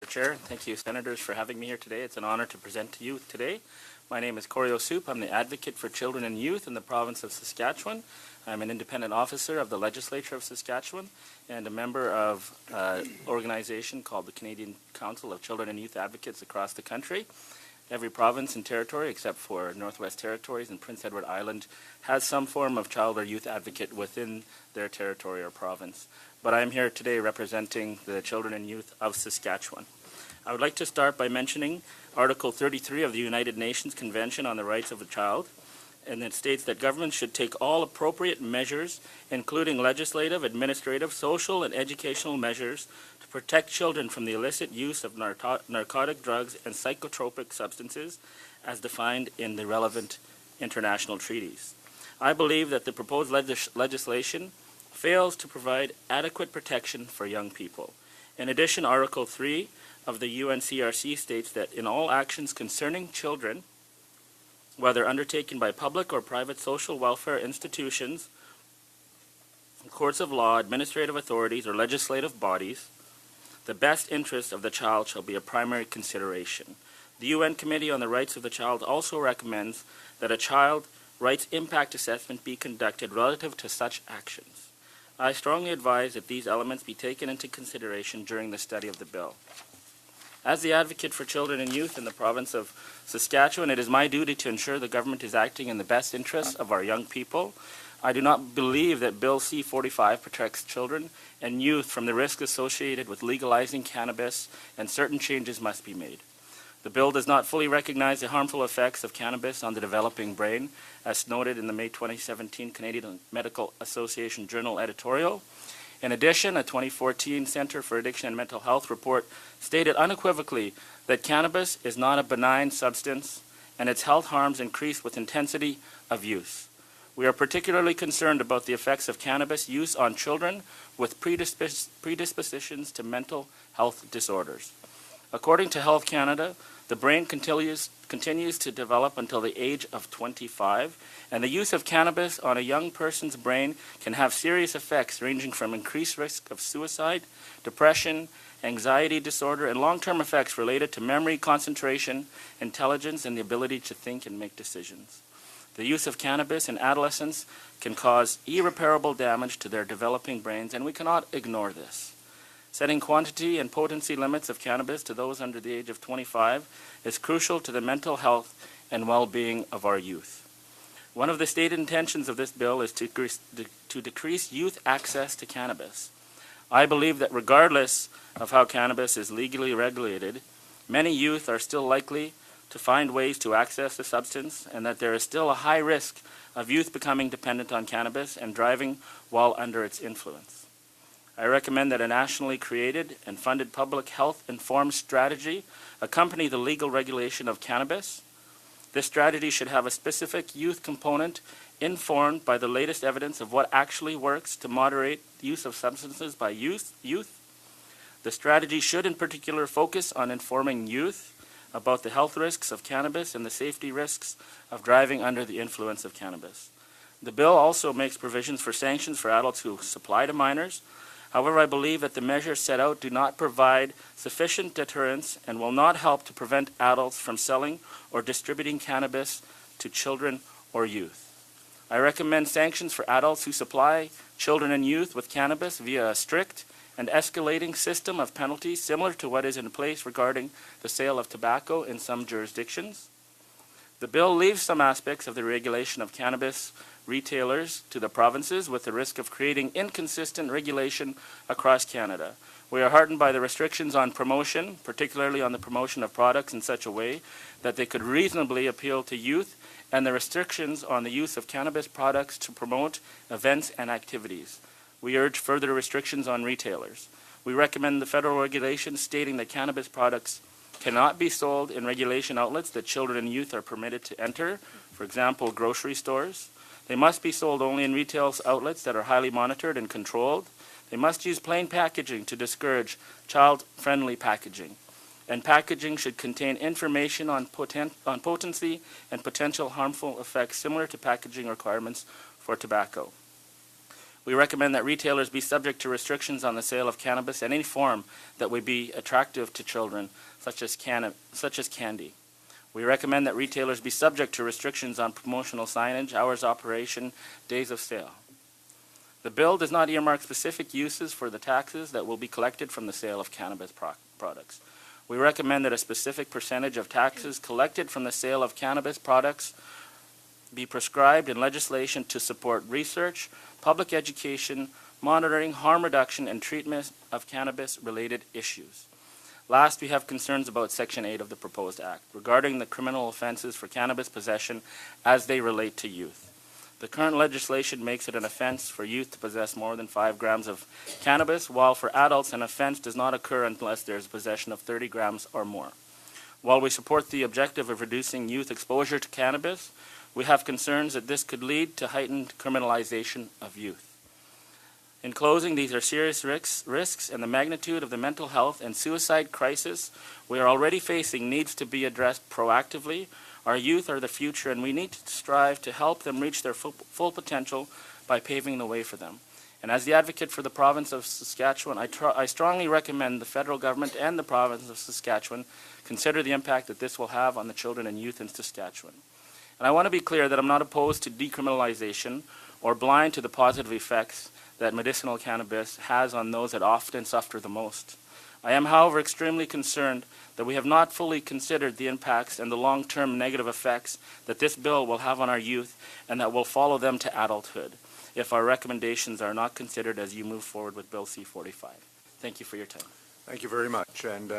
Chair. Thank you, Senators, for having me here today. It's an honor to present to you today. My name is Cory O'Soup. I'm the Advocate for Children and Youth in the province of Saskatchewan. I'm an independent officer of the Legislature of Saskatchewan and a member of an organization called the Canadian Council of Children and Youth Advocates across the country. Every province and territory, except for Northwest Territories and Prince Edward Island, has some form of child or youth advocate within their territory or province. But I'm here today representing the children and youth of Saskatchewan. I would like to start by mentioning Article 33 of the United Nations Convention on the Rights of the Child, and it states that governments should take all appropriate measures, including legislative, administrative, social, and educational measures, to protect children from the illicit use of narcotic drugs and psychotropic substances as defined in the relevant international treaties. I believe that the proposed legislation fails to provide adequate protection for young people. In addition, Article 3 of the UNCRC states that in all actions concerning children, whether undertaken by public or private social welfare institutions, courts of law, administrative authorities, or legislative bodies, the best interest of the child shall be a primary consideration. The UN Committee on the Rights of the Child also recommends that a child rights impact assessment be conducted relative to such actions. I strongly advise that these elements be taken into consideration during the study of the bill. As the advocate for children and youth in the province of Saskatchewan, it is my duty to ensure the government is acting in the best interests of our young people. I do not believe that Bill C-45 protects children and youth from the risk associated with legalizing cannabis, and certain changes must be made. The bill does not fully recognize the harmful effects of cannabis on the developing brain, as noted in the May 2017 Canadian Medical Association Journal editorial. In addition, a 2014 Centre for Addiction and Mental Health report stated unequivocally that cannabis is not a benign substance and its health harms increase with intensity of use. We are particularly concerned about the effects of cannabis use on children with predispositions to mental health disorders. According to Health Canada, the brain continues to develop until the age of 25, and the use of cannabis on a young person's brain can have serious effects ranging from increased risk of suicide, depression, anxiety disorder, and long-term effects related to memory, concentration, intelligence, and the ability to think and make decisions. The use of cannabis in adolescents can cause irreparable damage to their developing brains, and we cannot ignore this. Setting quantity and potency limits of cannabis to those under the age of 25 is crucial to the mental health and well-being of our youth. One of the stated intentions of this bill is to decrease youth access to cannabis. I believe that regardless of how cannabis is legally regulated, many youth are still likely to find ways to access the substance, and that there is still a high risk of youth becoming dependent on cannabis and driving while under its influence. I recommend that a nationally created and funded public health-informed strategy accompany the legal regulation of cannabis. This strategy should have a specific youth component informed by the latest evidence of what actually works to moderate the use of substances by youth. The strategy should in particular focus on informing youth about the health risks of cannabis and the safety risks of driving under the influence of cannabis. The bill also makes provisions for sanctions for adults who supply to minors. However, I believe that the measures set out do not provide sufficient deterrence and will not help to prevent adults from selling or distributing cannabis to children or youth. I recommend sanctions for adults who supply children and youth with cannabis via a strict and escalating system of penalties similar to what is in place regarding the sale of tobacco in some jurisdictions. The bill leaves some aspects of the regulation of cannabis retailers to the provinces, with the risk of creating inconsistent regulation across Canada. We are heartened by the restrictions on promotion, particularly on the promotion of products in such a way that they could reasonably appeal to youth, and the restrictions on the use of cannabis products to promote events and activities. We urge further restrictions on retailers. We recommend the federal regulations stating that cannabis products cannot be sold in regulation outlets that children and youth are permitted to enter, for example, grocery stores. They must be sold only in retail outlets that are highly monitored and controlled. They must use plain packaging to discourage child-friendly packaging. And packaging should contain information on potency and potential harmful effects similar to packaging requirements for tobacco. We recommend that retailers be subject to restrictions on the sale of cannabis in any form that would be attractive to children, such as candy. We recommend that retailers be subject to restrictions on promotional signage, hours of operation, days of sale. The bill does not earmark specific uses for the taxes that will be collected from the sale of cannabis products. We recommend that a specific percentage of taxes collected from the sale of cannabis products be prescribed in legislation to support research, public education, monitoring, harm reduction, and treatment of cannabis-related issues. Last, we have concerns about Section 8 of the proposed Act regarding the criminal offenses for cannabis possession as they relate to youth. The current legislation makes it an offense for youth to possess more than 5 grams of cannabis, while for adults an offense does not occur unless there is possession of 30 grams or more. While we support the objective of reducing youth exposure to cannabis, we have concerns that this could lead to heightened criminalization of youth. In closing, these are serious risks, and the magnitude of the mental health and suicide crisis we are already facing needs to be addressed proactively. Our youth are the future, and we need to strive to help them reach their full potential by paving the way for them. And as the advocate for the province of Saskatchewan, I strongly recommend the federal government and the province of Saskatchewan consider the impact that this will have on the children and youth in Saskatchewan. And I want to be clear that I'm not opposed to decriminalization or blind to the positive effects that medicinal cannabis has on those that often suffer the most. I am, however, extremely concerned that we have not fully considered the impacts and the long-term negative effects that this bill will have on our youth and that will follow them to adulthood if our recommendations are not considered as you move forward with Bill C-45. Thank you for your time. Thank you very much. And